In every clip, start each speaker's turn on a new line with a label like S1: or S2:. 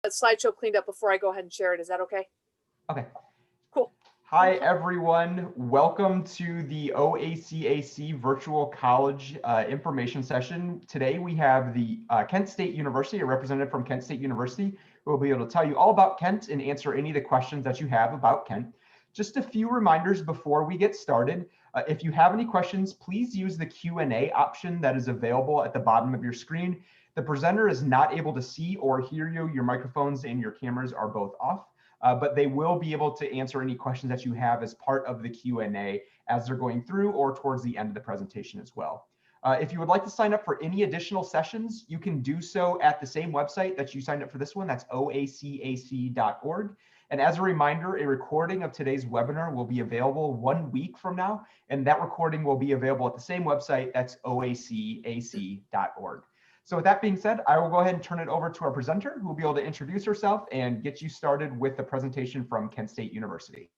S1: slideshow cleaned up before I go ahead and share it. Is that okay?
S2: Okay.
S1: Cool.
S2: Hi, everyone. Welcome to the OACAC Virtual College Information Session. Today we have the Kent State University, a representative from Kent State University, who will be able to tell you all about Kent and answer any of the questions that you have about Kent. Just a few reminders before we get started. If you have any questions, please use the Q&A option that is available at the bottom of your screen. The presenter is not able to see or hear you. Your microphones and your cameras are both off. But they will be able to answer any questions that you have as part of the Q&A as they're going through or towards the end of the presentation as well. If you would like to sign up for any additional sessions, you can do so at the same website that you signed up for this one. That's oacac.org. And as a reminder, a recording of today's webinar will be available 1 week from now, and that recording will be available at the same website. That's oacac.org. So with that being said, I will go ahead and turn it over to our presenter, who will be able to introduce herself and get you started with the presentation from Kent State University.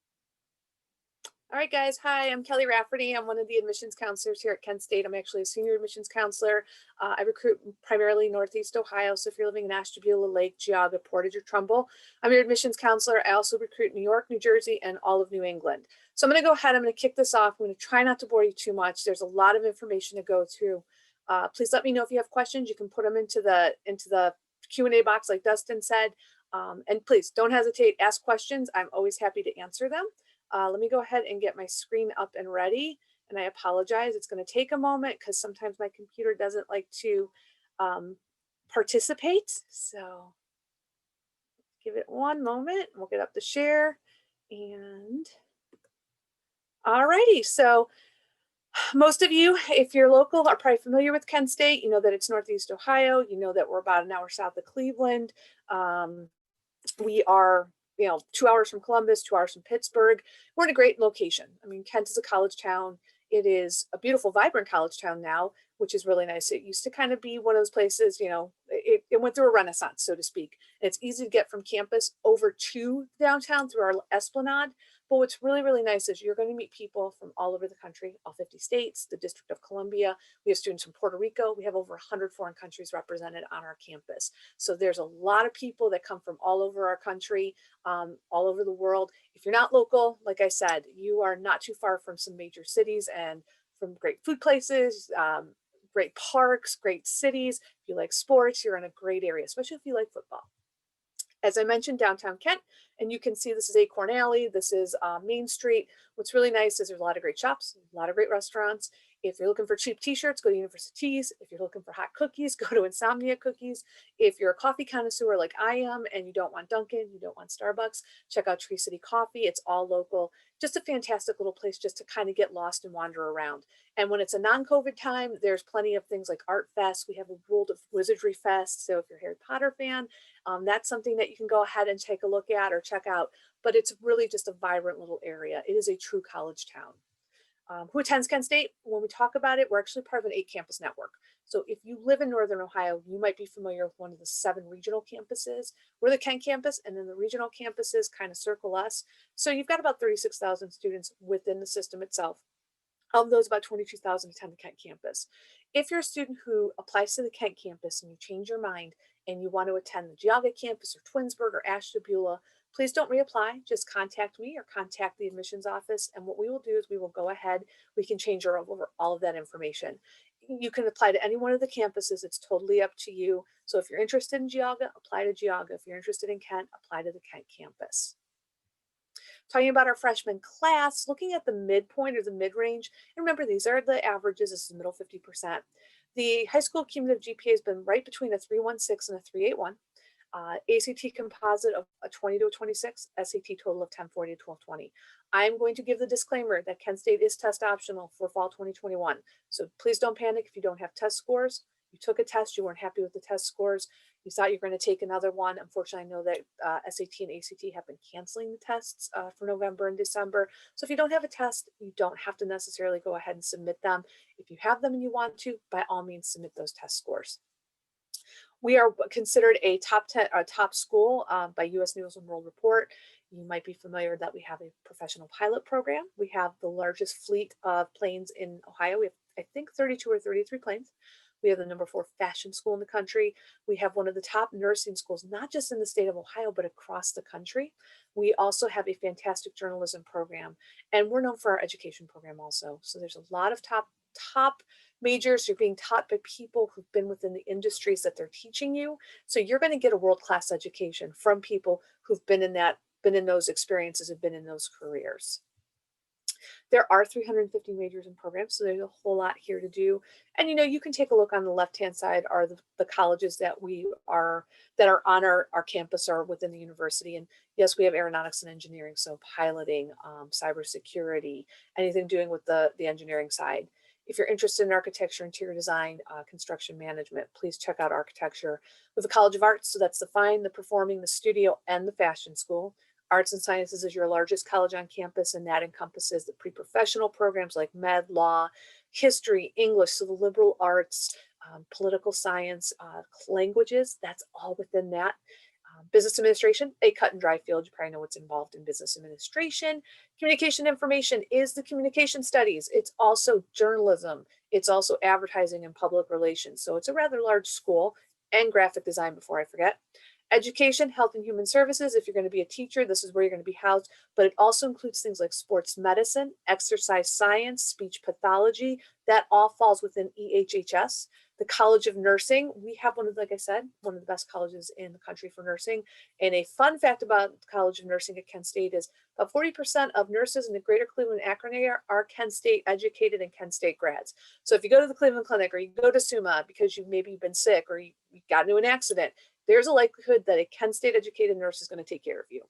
S1: All right, guys. Hi, I'm Kelly Rafferty. I'm one of the admissions counselors here at Kent State. I'm actually a senior admissions counselor. I recruit primarily Northeast Ohio. So if you're living in Ashtabula, Lake, Geauga, Portage, or Trumbull, I'm your admissions counselor. I also recruit New York, New Jersey, and all of New England. So I'm going to go ahead. I'm going to kick this off. I'm going to try not to bore you too much. There's a lot of information to go through. Please let me know if you have questions. You can put them into the Q&A box like Dustin said. And please don't hesitate, ask questions. I'm always happy to answer them. Let me go ahead and get my screen up and ready. And I apologize, it's going to take a moment because sometimes my computer doesn't like to participate. So give it one moment. We'll get up the share. And all righty, so most of you, if you're local, are probably familiar with Kent State. You know that it's Northeast Ohio. You know that we're about an hour south of Cleveland. We are 2 hours from Columbus, 2 hours from Pittsburgh. We're in a great location. I mean, Kent is a college town. It is a beautiful, vibrant college town now, which is really nice. It used to kind of be one of those places, it went through a renaissance, so to speak. And it's easy to get from campus over to downtown through our Esplanade. But what's really, really nice is you're going to meet people from all over the country, all 50 states, the District of Columbia. We have students from Puerto Rico. We have over 100 foreign countries represented on our campus. So there's a lot of people that come from all over our country, all over the world. If you're not local, like I said, you are not too far from some major cities and from great food places, great parks, great cities. If you like sports, you're in a great area, especially if you like football. As I mentioned, downtown Kent, and you can see this is Acorn Alley. This is Main Street. What's really nice is there's a lot of great shops, a lot of great restaurants. If you're looking for cheap t-shirts, go to University Tees. If you're looking for hot cookies, go to Insomnia Cookies. If you're a coffee connoisseur like I am and you don't want Dunkin', you don't want Starbucks, check out Tree City Coffee. It's all local. Just a fantastic little place just to kind of get lost and wander around. And when it's a non-COVID time, there's plenty of things like Art Fest. We have a World of Wizardry Fest. So if you're a Harry Potter fan, that's something that you can go ahead and take a look at or check out. But it's really just a vibrant little area. It is a true college town. Who attends Kent State? When we talk about it, we're actually part of an 8-campus network. So if you live in Northern Ohio, you might be familiar with one of the 7 regional campuses. We're the Kent campus, and then the regional campuses kind of circle us. So you've got about 36,000 students within the system itself. Of those, about 22,000 attend the Kent campus. If you're a student who applies to the Kent campus and you change your mind and you want to attend the Geauga campus or Twinsburg or Ashtabula, please don't reapply. Just contact me or contact the admissions office. And what we will do is we will go ahead. We can change over all of that information. You can apply to any one of the campuses. It's totally up to you. So if you're interested in Geauga, apply to Geauga. If you're interested in Kent, apply to the Kent campus. Talking about our freshman class, looking at the midpoint or the mid-range, and remember these are the averages, this is the middle 50%. The high school cumulative GPA has been right between a 316 and a 381. ACT composite of a 20 to a 26, SAT total of 1040 to 1220. I'm going to give the disclaimer that Kent State is test optional for fall 2021. So please don't panic if you don't have test scores. You took a test, you weren't happy with the test scores, you thought you were going to take another one. Unfortunately, I know that SAT and ACT have been canceling the tests for November and December. So if you don't have a test, you don't have to necessarily go ahead and submit them. If you have them and you want to, by all means, submit those test scores. We are considered a top school by U.S. News and World Report. You might be familiar that we have a professional pilot program. We have the largest fleet of planes in Ohio. We have, I think, 32 or 33 planes. We have the #4 fashion school in the country. We have one of the top nursing schools, not just in the state of Ohio, but across the country. We also have a fantastic journalism program, and we're known for our education program also. So there's a lot of top majors. You're being taught by people who've been within the industries that they're teaching you. So you're going to get a world-class education from people who've been in those experiences and been in those careers. There are 350 majors and programs, so there's a whole lot here to do. And you can take a look on the left-hand side are the colleges that are on our campus or within the university. And yes, we have aeronautics and engineering, so piloting, cybersecurity, anything doing with the engineering side. If you're interested in architecture, interior design, construction management, please check out architecture with the College of Arts. So that's the fine, the performing, the studio, and the fashion school. Arts and Sciences is your largest college on campus, and that encompasses the pre-professional programs like med, law, history, English, so the liberal arts, political science, languages, that's all within that. Business administration, a cut and dry field. You probably know what's involved in business administration. Communication information is the communication studies. It's also journalism. It's also advertising and public relations. So it's a rather large school, and graphic design before I forget. Education, health and human services. If you're going to be a teacher, this is where you're going to be housed, but it also includes things like sports medicine, exercise science, speech pathology. That all falls within EHHS. The College of Nursing, we have like I said, one of the best colleges in the country for nursing. And a fun fact about the College of Nursing at Kent State is about 40% of nurses in the greater Cleveland Akron area are Kent State educated and Kent State grads. So if you go to the Cleveland Clinic or you go to SUMA because you've been sick or you got into an accident, there's a likelihood that a Kent State educated nurse is going to take care of you.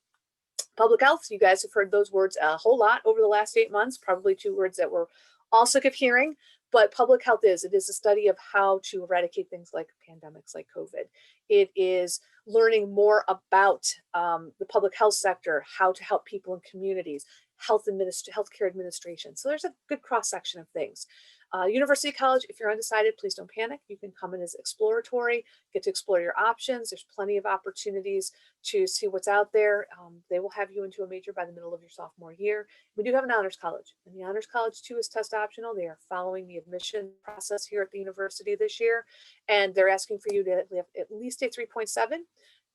S1: Public health, you guys have heard those words a whole lot over the last 8 months, probably two words that we're all sick of hearing, but public health it is a study of how to eradicate things like pandemics like COVID. It is learning more about the public health sector, how to help people in communities, healthcare administration. So there's a good cross section of things. University college, if you're undecided, please don't panic. You can come in as exploratory, get to explore your options. There's plenty of opportunities to see what's out there. They will have you into a major by the middle of your sophomore year. We do have an honors college, and the honors college too is test optional. They are following the admission process here at the university this year, and they're asking for you to have at least a 3.7.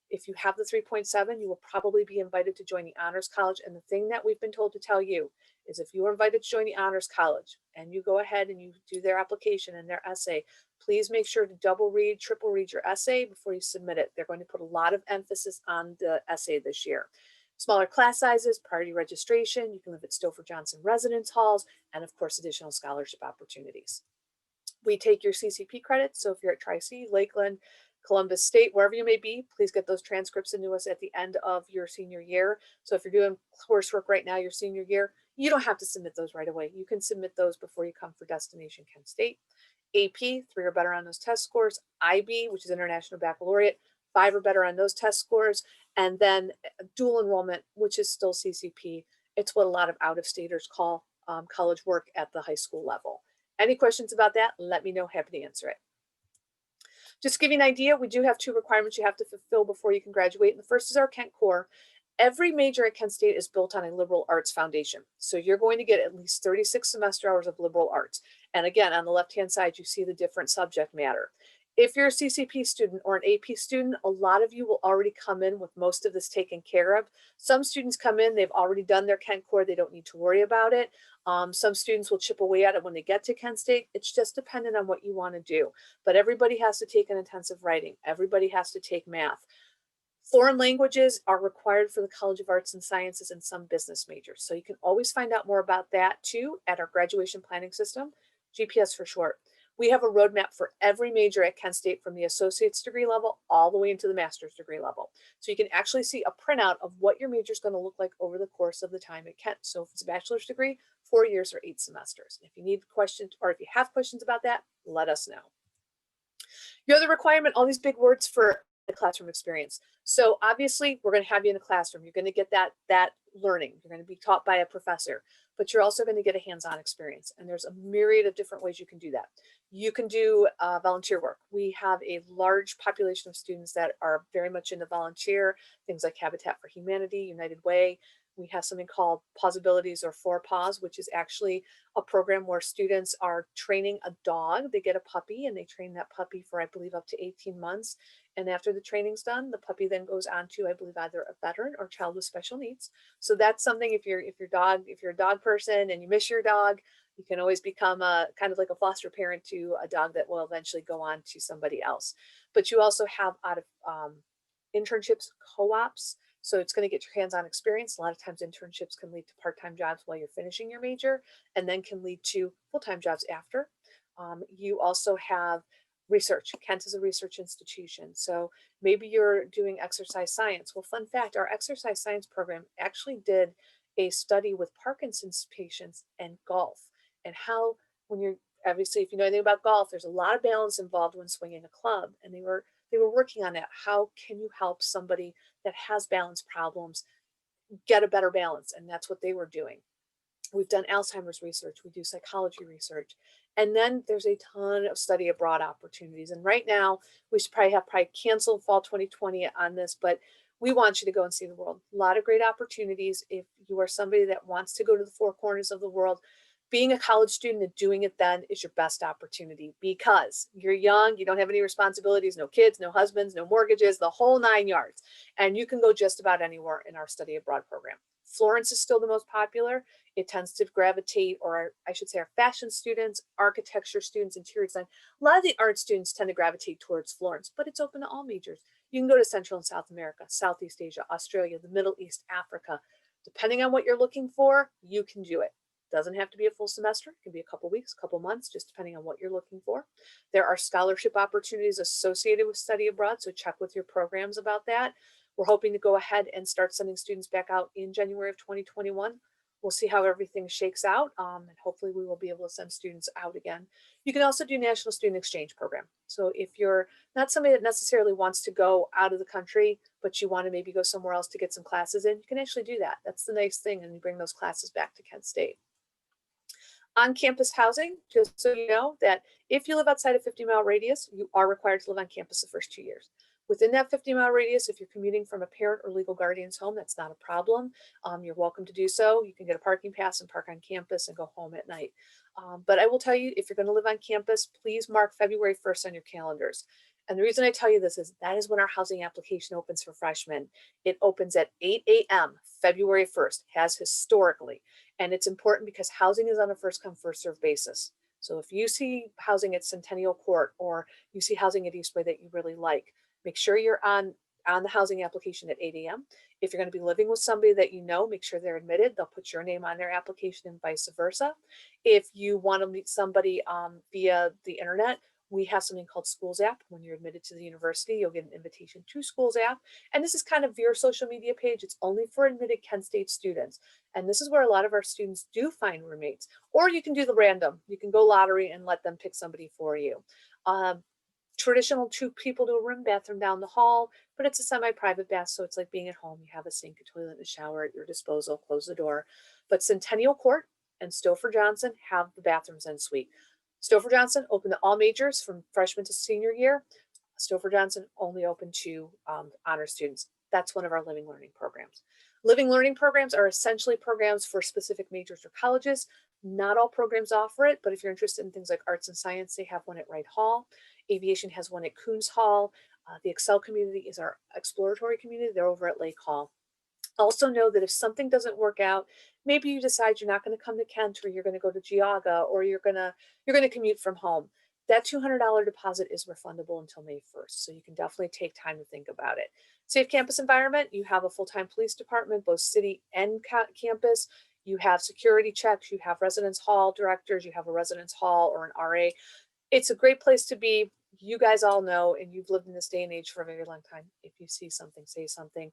S1: If you have the 3.7, you will probably be invited to join the Honors College. And the thing that we've been told to tell you is if you are invited to join the Honors College and you go ahead and you do their application and their essay, please make sure to double read, triple read your essay before you submit it. They're going to put a lot of emphasis on the essay this year. Smaller class sizes, priority registration, you can live at Stouffer Johnson residence halls, and of course, additional scholarship opportunities. We take your CCP credits. So if you're at Tri-C, Lakeland, Columbus State, wherever you may be, please get those transcripts into us at the end of your senior year. So if you're doing coursework right now, your senior year, you don't have to submit those right away. You can submit those before you come for Destination Kent State. AP, 3 or better on those test scores. IB, which is International Baccalaureate, 5 or better on those test scores. And then dual enrollment, which is still CCP. It's what a lot of out-of-staters call college work at the high school level. Any questions about that? Let me know. Happy to answer it. Just to give you an idea, we do have 2 requirements you have to fulfill before you can graduate. And the first is our Kent Core. Every major at Kent State is built on a liberal arts foundation. So you're going to get at least 36 semester hours of liberal arts. And again, on the left-hand side, you see the different subject matter. If you're a CCP student or an AP student, a lot of you will already come in with most of this taken care of. Some students come in, they've already done their Kent Core, they don't need to worry about it. Some students will chip away at it when they get to Kent State. It's just dependent on what you want to do. But everybody has to take an intensive writing. Everybody has to take math. Foreign languages are required for the College of Arts and Sciences and some business majors. So you can always find out more about that too at our graduation planning system, GPS for short. We have a roadmap for every major at Kent State from the associate's degree level all the way into the master's degree level. So you can actually see a printout of what your major is going to look like over the course of the time at Kent. So if it's a bachelor's degree, 4 years or 8 semesters. If you need questions or if you have questions about that, let us know. Your other requirement, all these big words for the classroom experience. So obviously we're going to have you in a classroom. You're going to get that learning. You're going to be taught by a professor, but you're also going to get a hands-on experience. And there's a myriad of different ways you can do that. You can do volunteer work. We have a large population of students that are very much into volunteer, things like Habitat for Humanity, United Way. We have something called Pausabilities or 4Paws, which is actually a program where students are training a dog. They get a puppy and they train that puppy for, I believe, up to 18 months. And after the training's done, the puppy then goes on to, I believe, either a veteran or child with special needs. So that's something, if you're a dog person and you miss your dog, you can always become a kind of like a foster parent to a dog that will eventually go on to somebody else. But you also have out of internships, co-ops. So it's going to get your hands-on experience. A lot of times internships can lead to part-time jobs while you're finishing your major, and then can lead to full-time jobs after. You also have research. Kent is a research institution. So maybe you're doing exercise science. Well, fun fact, our exercise science program actually did a study with Parkinson's patients and golf, and how, when you're, obviously, if you know anything about golf, there's a lot of balance involved when swinging a club. And they were working on that. How can you help somebody that has balance problems get a better balance? And that's what they were doing. We've done Alzheimer's research, we do psychology research, and then there's a ton of study abroad opportunities. And right now, we should probably canceled fall 2020 on this, but we want you to go and see the world. A lot of great opportunities. If you are somebody that wants to go to the four corners of the world, being a college student and doing it then is your best opportunity, because you're young, you don't have any responsibilities, no kids, no husbands, no mortgages, the whole 9 yards. And you can go just about anywhere in our study abroad program. Florence is still the most popular. It tends to gravitate, or I should say our fashion students, architecture students, interior design. A lot of the art students tend to gravitate towards Florence, but it's open to all majors. You can go to Central and South America, Southeast Asia, Australia, the Middle East, Africa. Depending on what you're looking for, you can do it. Doesn't have to be a full semester. It can be a couple weeks, a couple months, just depending on what you're looking for. There are scholarship opportunities associated with study abroad, so check with your programs about that. We're hoping to go ahead and start sending students back out in January of 2021. We'll see how everything shakes out, and hopefully we will be able to send students out again. You can also do National Student Exchange Program. So if you're not somebody that necessarily wants to go out of the country, but you want to maybe go somewhere else to get some classes in, you can actually do that. That's the nice thing, and you bring those classes back to Kent State. On-campus housing, just so you know, that if you live outside a 50-mile radius, you are required to live on campus the first 2 years. Within that 50-mile radius, if you're commuting from a parent or legal guardian's home, that's not a problem. You're welcome to do so. You can get a parking pass and park on campus and go home at night. But I will tell you, if you're going to live on campus, please mark February 1st on your calendars. And the reason I tell you this is that is when our housing application opens for freshmen. It opens at 8 a.m. February 1st, has historically. And it's important because housing is on a first come, first served basis. So if you see housing at Centennial Court, or you see housing at Eastway that you really like, make sure you're on the housing application at 8 a.m. If you're going to be living with somebody that you know, make sure they're admitted. They'll put your name on their application and vice versa. If you want to meet somebody via the internet, we have something called Schools app. When you're admitted to the university, you'll get an invitation to Schools app. And this is kind of your social media page. It's only for admitted Kent State students. And this is where a lot of our students do find roommates. Or you can do the random. You can go lottery and let them pick somebody for you. Traditional 2 people to a room, bathroom down the hall, but it's a semi-private bath, so it's like being at home. You have a sink, a toilet, and a shower at your disposal. Close the door. But Centennial Court and Stouffer Johnson have the bathrooms en suite. Stouffer Johnson open to all majors from freshman to senior year. Stouffer Johnson only open to honor students. That's one of our living learning programs. Living learning programs are essentially programs for specific majors or colleges. Not all programs offer it, but if you're interested in things like arts and science, they have one at Wright Hall. Aviation has one at Coons Hall. The Excel community is our exploratory community. They're over at Lake Hall. Also know that if something doesn't work out, maybe you decide you're not going to come to Kent, or you're going to go to Geauga, or you're going to commute from home. That $200 deposit is refundable until May 1st. So you can definitely take time to think about it. Safe campus environment. You have a full-time police department, both city and campus. You have security checks. You have residence hall directors. You have a residence hall or an RA. It's a great place to be. You guys all know, and you've lived in this day and age for a very long time. If you see something, say something.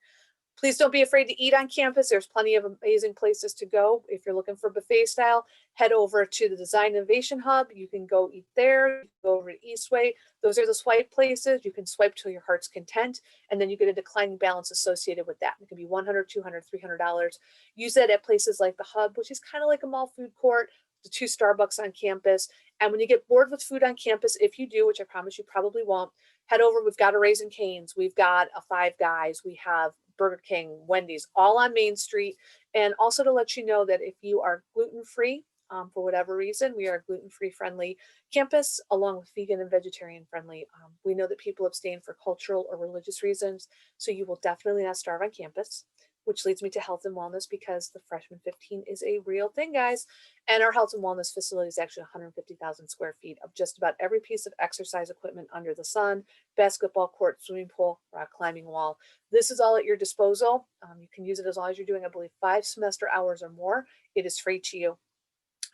S1: Please don't be afraid to eat on campus. There's plenty of amazing places to go. If you're looking for buffet style, head over to the Design Innovation Hub. You can go eat there. You can go over to Eastway. Those are the swipe places. You can swipe till your heart's content, and then you get a declining balance associated with that. It can be $100, $200, $300. Use that at places like the Hub, which is kind of like a mall food court, the 2 Starbucks on campus. And when you get bored with food on campus, if you do, which I promise you probably won't, head over. We've got a Raising Cane's. We've got a Five Guys. We have Burger King, Wendy's, all on Main Street. And also to let you know that if you are gluten-free, for whatever reason, we are a gluten-free friendly campus along with vegan and vegetarian friendly. We know that people abstain for cultural or religious reasons, so you will definitely not starve on campus, which leads me to health and wellness because the freshman 15 is a real thing, guys. And our health and wellness facility is actually 150,000 square feet of just about every piece of exercise equipment under the sun: basketball court, swimming pool, rock climbing wall. This is all at your disposal. You can use it as long as you're doing, I believe, 5 semester hours or more. It is free to you.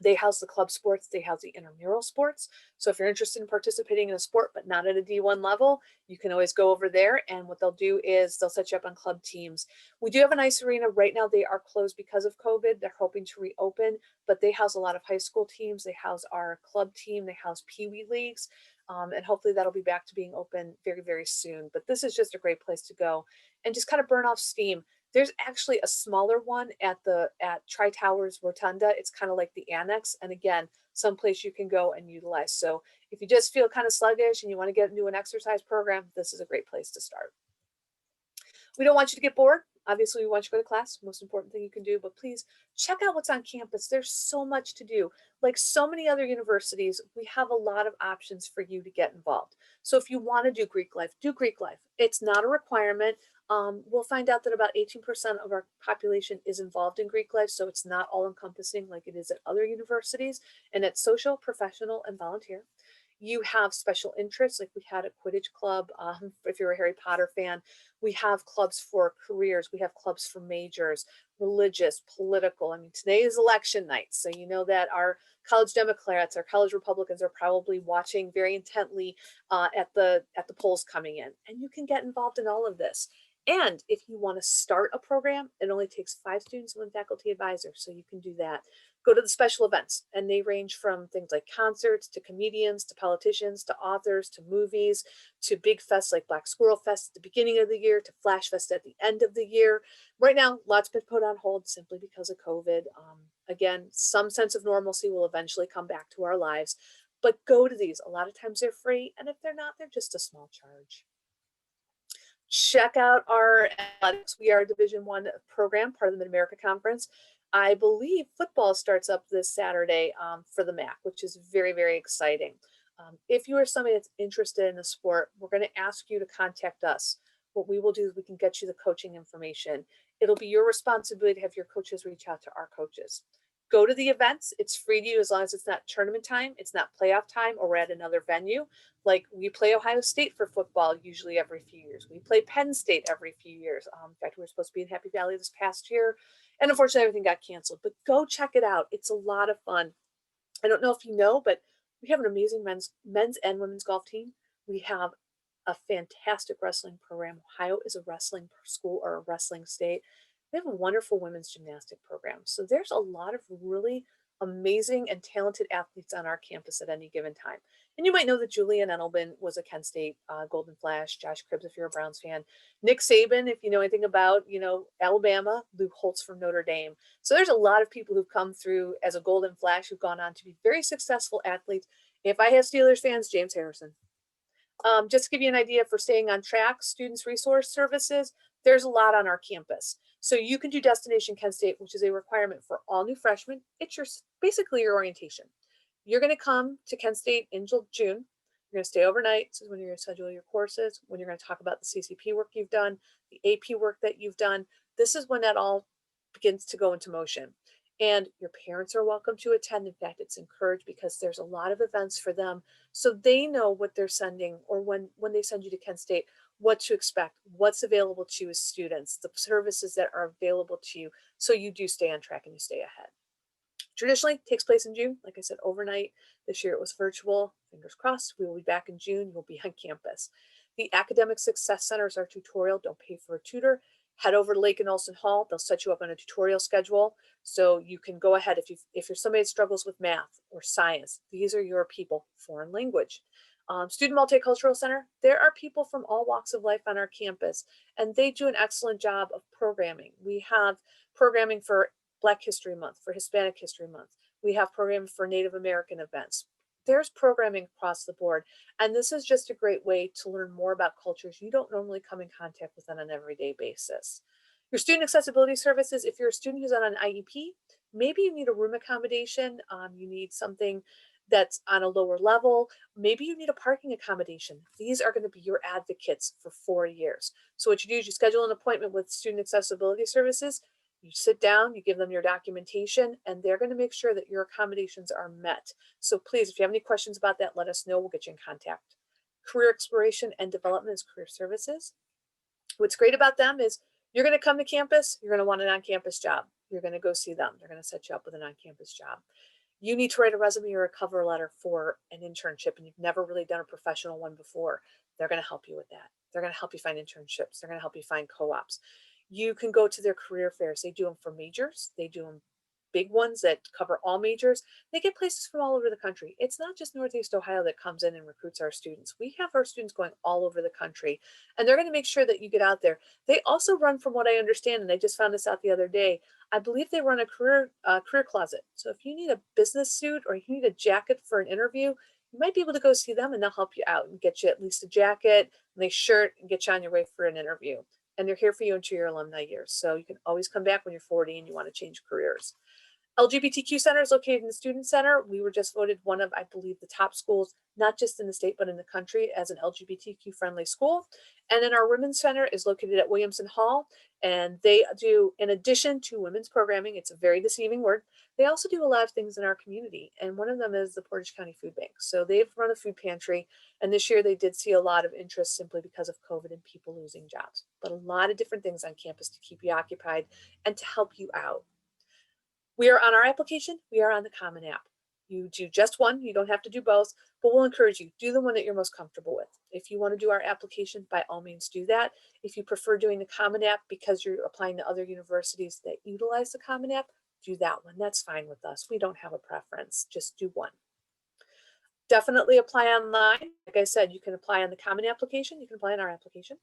S1: They house the club sports, they house the intramural sports. So if you're interested in participating in a sport but not at a D1 level, you can always go over there, and what they'll do is they'll set you up on club teams. We do have an ice arena. Right now they are closed because of COVID. They're hoping to reopen, but they house a lot of high school teams. They house our club team. They house Pee Wee leagues. And hopefully that'll be back to being open very, very soon. But this is just a great place to go and just kind of burn off steam. There's actually a smaller one at Tri Towers Rotunda. It's kind of like the annex, and again, someplace you can go and utilize. So if you just feel kind of sluggish and you want to get into an exercise program, this is a great place to start. We don't want you to get bored. Obviously, we want you to go to class, most important thing you can do, but please check out what's on campus. There's so much to do. Like so many other universities, we have a lot of options for you to get involved. So if you want to do Greek life, do Greek life. It's not a requirement. We'll find out that about 18% of our population is involved in Greek life, so it's not all encompassing like it is at other universities, and it's social, professional, and volunteer. You have special interests, like we had a Quidditch club. If you're a Harry Potter fan, we have clubs for careers. We have clubs for majors, religious, political. I mean, today is election night, so you know that our college Democrats, our college Republicans are probably watching very intently at the polls coming in, and you can get involved in all of this. And if you want to start a program, it only takes 5 students and 1 faculty advisor, so you can do that. Go to the special events, and they range from things like concerts to comedians to politicians to authors to movies to big fests like Black Squirrel Fest at the beginning of the year to Flash Fest at the end of the year. Right now, lots been put on hold simply because of COVID. Again, some sense of normalcy will eventually come back to our lives, but go to these. A lot of times they're free, and if they're not, they're just a small charge. Check out our athletics. We are a Division I program, part of the Mid-America Conference. I believe football starts up this Saturday for the MAC, which is very, very exciting. If you are somebody that's interested in the sport, we're going to ask you to contact us. What we will do is we can get you the coaching information. It'll be your responsibility to have your coaches reach out to our coaches. Go to the events. It's free to you as long as it's not tournament time, it's not playoff time, or we're at another venue. Like we play Ohio State for football usually every few years. We play Penn State every few years. In fact, we were supposed to be in Happy Valley this past year, and unfortunately everything got canceled. But go check it out. It's a lot of fun. I don't know if you know, but we have an amazing men's and women's golf team. We have a fantastic wrestling program. Ohio is a wrestling school or a wrestling state. We have a wonderful women's gymnastic program. So there's a lot of really amazing and talented athletes on our campus at any given time. And you might know that Julian Edelman was a Kent State Golden Flash, Josh Cribbs if you're a Browns fan, Nick Saban if you know anything about, Alabama, Luke Holtz from Notre Dame. So there's a lot of people who've come through as a Golden Flash who've gone on to be very successful athletes. If I have Steelers fans, James Harrison. Just to give you an idea for staying on track, Students Resource Services, there's a lot on our campus. So you can do Destination Kent State, which is a requirement for all new freshmen. It's basically your orientation. You're going to come to Kent State in June. You're going to stay overnight. This is when you're going to schedule your courses, when you're going to talk about the CCP work you've done, the AP work that you've done. This is when that all begins to go into motion. And your parents are welcome to attend. In fact, it's encouraged because there's a lot of events for them. So they know what they're sending, or when they send you to Kent State, what to expect, what's available to you as students, the services that are available to you. So you do stay on track and you stay ahead. Traditionally, it takes place in June. Like I said, overnight. This year it was virtual. Fingers crossed. We will be back in June. You'll be on campus. The Academic Success Center is our tutorial. Don't pay for a tutor. Head over to Lake and Olson Hall. They'll set you up on a tutorial schedule. So you can go ahead if you're somebody that struggles with math or science. These are your people. Foreign language. Student Multicultural Center, there are people from all walks of life on our campus, and they do an excellent job of programming. We have programming for Black History Month, for Hispanic History Month. We have programming for Native American events. there's programming across the board. And this is just a great way to learn more about cultures you don't normally come in contact with on an everyday basis. Your student accessibility services, if you're a student who's on an IEP, maybe you need a room accommodation, you need something that's on a lower level, maybe you need a parking accommodation. These are going to be your advocates for 4 years. So what you do is you schedule an appointment with student accessibility services, you sit down, you give them your documentation, and they're going to make sure that your accommodations are met. So please, if you have any questions about that, let us know. We'll get you in contact. Career exploration and development is career services. What's great about them is you're going to come to campus, you're going to want an on-campus job. You're going to go see them. They're going to set you up with an on-campus job. You need to write a resume or a cover letter for an internship and you've never really done a professional one before. They're going to help you with that. They're going to help you find internships. They're going to help you find co-ops. You can go to their career fairs. They do them for majors. They do them big ones that cover all majors. They get places from all over the country. It's not just Northeast Ohio that comes in and recruits our students. We have our students going all over the country, and they're going to make sure that you get out there. They also run, from what I understand, and I just found this out the other day, I believe they run a career closet. So if you need a business suit or you need a jacket for an interview, you might be able to go see them and they'll help you out and get you at least a jacket, a nice shirt, and get you on your way for an interview. And they're here for you into your alumni years. So you can always come back when you're 40 and you want to change careers. LGBTQ Center is located in the Student Center. We were just voted one of, I believe, the top schools, not just in the state, but in the country as an LGBTQ friendly school. And then our Women's Center is located at Williamson Hall. And they do, in addition to women's programming, it's a very deceiving word, they also do a lot of things in our community. And one of them is the Portage County Food Bank. So they've run a food pantry. And this year they did see a lot of interest simply because of COVID and people losing jobs. But a lot of different things on campus to keep you occupied and to help you out. We are on our application. We are on the Common App. You do just one. You don't have to do both, but we'll encourage you. Do the one that you're most comfortable with. If you want to do our application, by all means do that. If you prefer doing the Common App because you're applying to other universities that utilize the Common App, do that one. That's fine with us. We don't have a preference. Just do one. Definitely apply online. Like I said, you can apply on the Common application. You can apply on our application.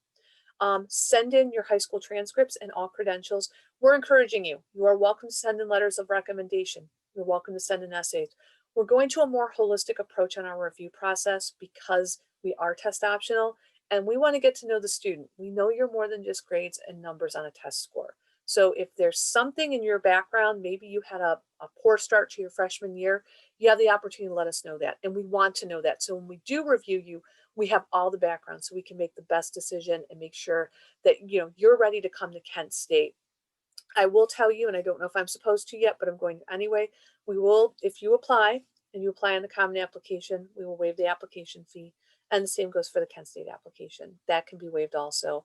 S1: Send in your high school transcripts and all credentials. We're encouraging you. You are welcome to send in letters of recommendation. You're welcome to send in essays. We're going to a more holistic approach on our review process because we are test optional and we want to get to know the student. We know you're more than just grades and numbers on a test score. So if there's something in your background, maybe you had a poor start to your freshman year, you have the opportunity to let us know that. And we want to know that. So when we do review you, we have all the background so we can make the best decision and make sure that you're ready to come to Kent State. I will tell you, and I don't know if I'm supposed to yet, but I'm going to anyway, we will, if you apply and you apply on the Common application, we will waive the application fee. And the same goes for the Kent State application. That can be waived also.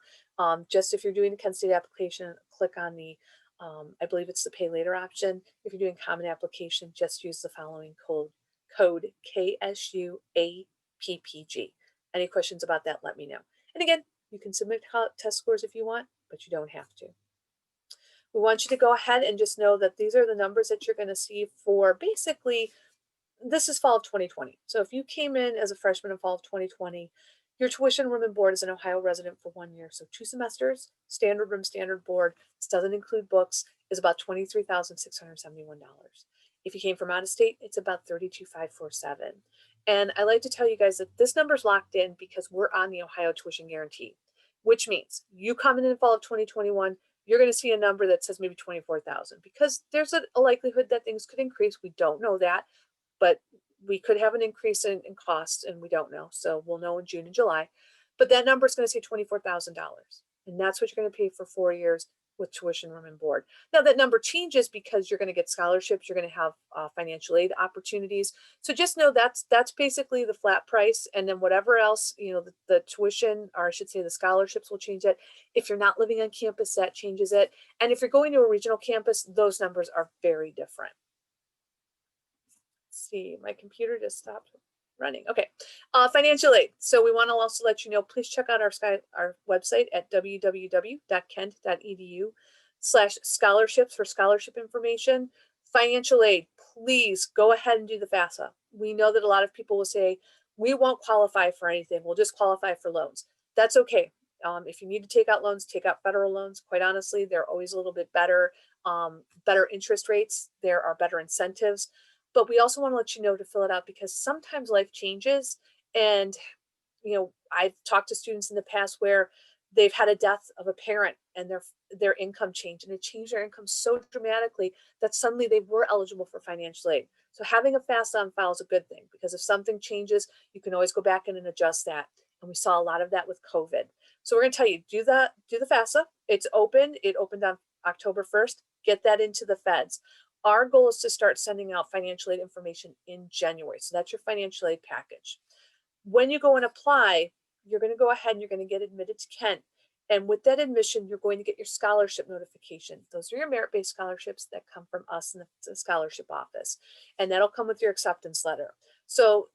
S1: Just if you're doing the Kent State application, click on the, I believe it's the pay later option. If you're doing Common application, just use the following code KSUAPPG. Any questions about that, let me know. And again, you can submit test scores if you want, but you don't have to. We want you to go ahead and just know that these are the numbers that you're going to see for basically, this is fall of 2020. So if you came in as a freshman in fall of 2020, your tuition, room, and board as an Ohio resident for 1 year. So 2 semesters, standard room, standard board. This doesn't include books, is about $23,671. If you came from out of state, it's about $32,547. And I like to tell you guys that this number is locked in because we're on the Ohio tuition guarantee, which means you come in fall of 2021, you're going to see a number that says maybe 24,000 because there's a likelihood that things could increase. We don't know that, but we could have an increase in costs and we don't know. So we'll know in June and July, but that number is going to say $24,000. And that's what you're going to pay for 4 years with tuition, room, and board. Now that number changes because you're going to get scholarships, you're going to have financial aid opportunities. So just know that's basically the flat price, and then whatever else, the tuition, or I should say the scholarships, will change it. If you're not living on campus, that changes it. And if you're going to a regional campus, those numbers are very different. Let's see, my computer just stopped running. Okay, financial aid. So we want to also let you know, please check out our website at www.kent.edu/scholarships for scholarship information. Financial aid, please go ahead and do the FAFSA. We know that a lot of people will say, we won't qualify for anything. We'll just qualify for loans. That's okay. If you need to take out loans, take out federal loans. Quite honestly, they're always a little bit better, better interest rates. There are better incentives. but we also want to let you know to fill it out because sometimes life changes. And I've talked to students in the past where they've had a death of a parent and their income changed, and it changed their income so dramatically that suddenly they were eligible for financial aid. So having a FAFSA on file is a good thing, because if something changes, you can always go back in and adjust that. And we saw a lot of that with COVID. So we're going to tell you, do the FAFSA. It's open. It opened on October 1st. Get that into the feds. Our goal is to start sending out financial aid information in January. So that's your financial aid package. When you go and apply, you're going to go ahead and you're going to get admitted to Kent. And with that admission, you're going to get your scholarship notification. Those are your merit-based scholarships that come from us in the scholarship office. And that'll come with your acceptance letter. So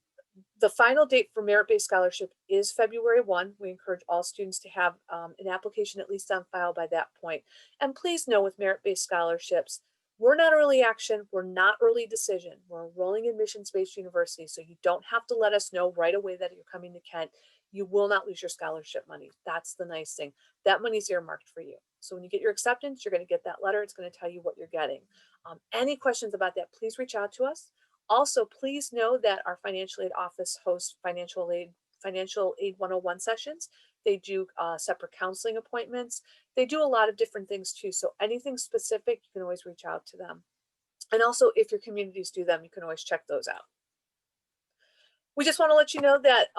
S1: the final date for merit-based scholarship is February 1. We encourage all students to have an application at least on file by that point. And please know, with merit-based scholarships, we're not early action, we're not early decision. We're a rolling admissions-based university, so you don't have to let us know right away that you're coming to Kent. You will not lose your scholarship money. That's the nice thing. That money's earmarked for you. So when you get your acceptance, you're going to get that letter. It's going to tell you what you're getting. Any questions about that, please reach out to us. Also, please know that our financial aid office hosts financial aid 101 sessions. They do separate counseling appointments. They do a lot of different things too. So anything specific, you can always reach out to them. And also, if your communities do them, you can always check those out. We just want to let you know that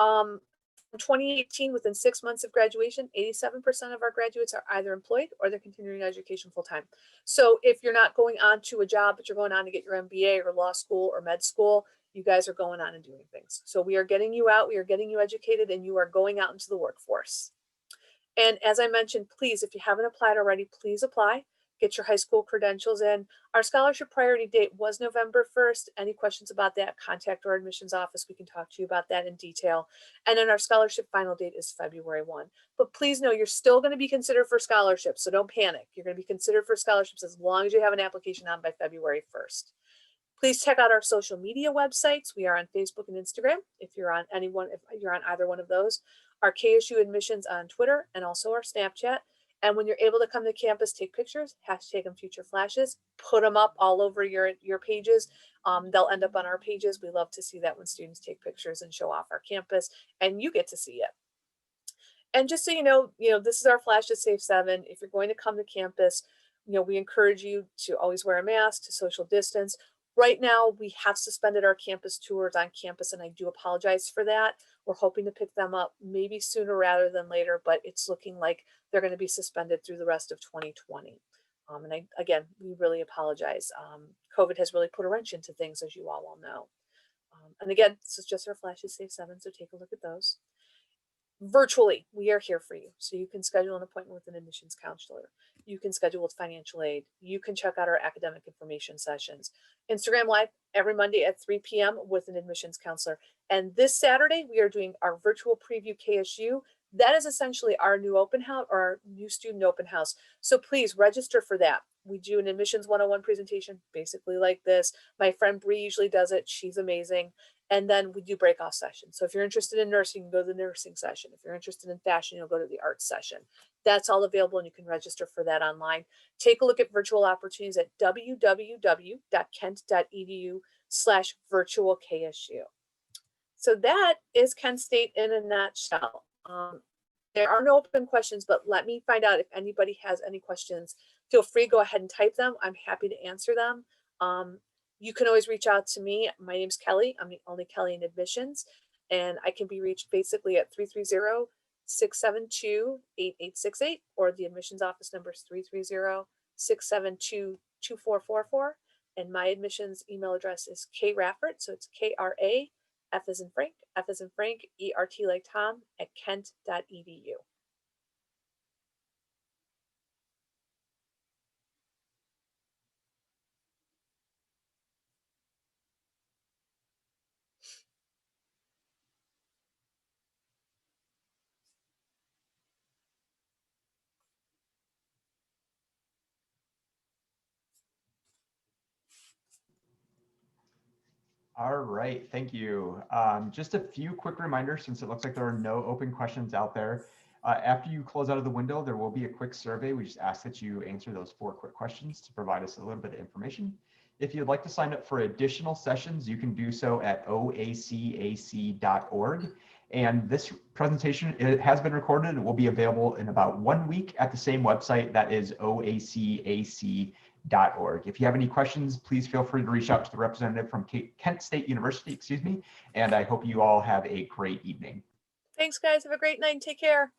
S1: in 2018, within 6 months of graduation, 87% of our graduates are either employed or they're continuing education full-time. So if you're not going on to a job, but you're going on to get your MBA or law school or med school, you guys are going on and doing things. So we are getting you out, we are getting you educated, and you are going out into the workforce. And as I mentioned, please, if you haven't applied already, please apply. Get your high school credentials in. Our scholarship priority date was November 1st. Any questions about that, contact our admissions office. We can talk to you about that in detail. And then our scholarship final date is February 1. But please know, you're still going to be considered for scholarships, so don't panic. You're going to be considered for scholarships as long as you have an application on by February 1st. Please check out our social media websites. We are on Facebook and Instagram. If you're on either one of those, our KSU admissions on Twitter, and also our Snapchat. And when you're able to come to campus, take pictures, hashtag them future flashes, put them up all over your pages. They'll end up on our pages. We love to see that when students take pictures and show off our campus, and you get to see it. And just so you know, this is our Flash to Save 7. If you're going to come to campus, we encourage you to always wear a mask, to social distance. Right now, we have suspended our campus tours on campus, and I do apologize for that. We're hoping to pick them up maybe sooner rather than later, but it's looking like they're going to be suspended through the rest of 2020. Again, we really apologize. COVID has really put a wrench into things, as you all well know. And again, this is just our Flash to Save 7, so take a look at those. Virtually, we are here for you. So you can schedule an appointment with an admissions counselor. You can schedule with financial aid. You can check out our academic information sessions. Instagram Live every Monday at 3 p.m. with an admissions counselor. And this Saturday, we are doing our virtual preview KSU. That is essentially our new open house, or our new student open house. So please register for that. We do an admissions 101 presentation, basically like this. My friend Bree usually does it. She's amazing. And then we do breakoff sessions. So if you're interested in nursing, you can go to the nursing session. If you're interested in fashion, you'll go to the arts session. That's all available, and you can register for that online. Take a look at virtual opportunities at www.kent.edu/virtual-KSU. So that is Kent State in a nutshell. There are no open questions, but let me find out if anybody has any questions. Feel free to go ahead and type them. I'm happy to answer them. You can always reach out to me. My name's Kelly. I'm the only Kelly in admissions, and I can be reached basically at 330-672-8868, or the admissions office number is 330-672-2444. And my admissions email address is kraffert, so it's KRA, F as in Frank, ERT like Tom, at kent.edu.
S2: All right, thank you. Just a few quick reminders, since it looks like there are no open questions out there. After you close out of the window, there will be a quick survey. We just ask that you answer those 4 quick questions to provide us a little bit of information. If you'd like to sign up for additional sessions, you can do so at oacac.org. And this presentation, it has been recorded and will be available in about 1 week at the same website, that is oacac.org. If you have any questions, please feel free to reach out to the representative from Kent State University, and I hope you all have a great evening.
S1: Thanks, guys. Have a great night and take care.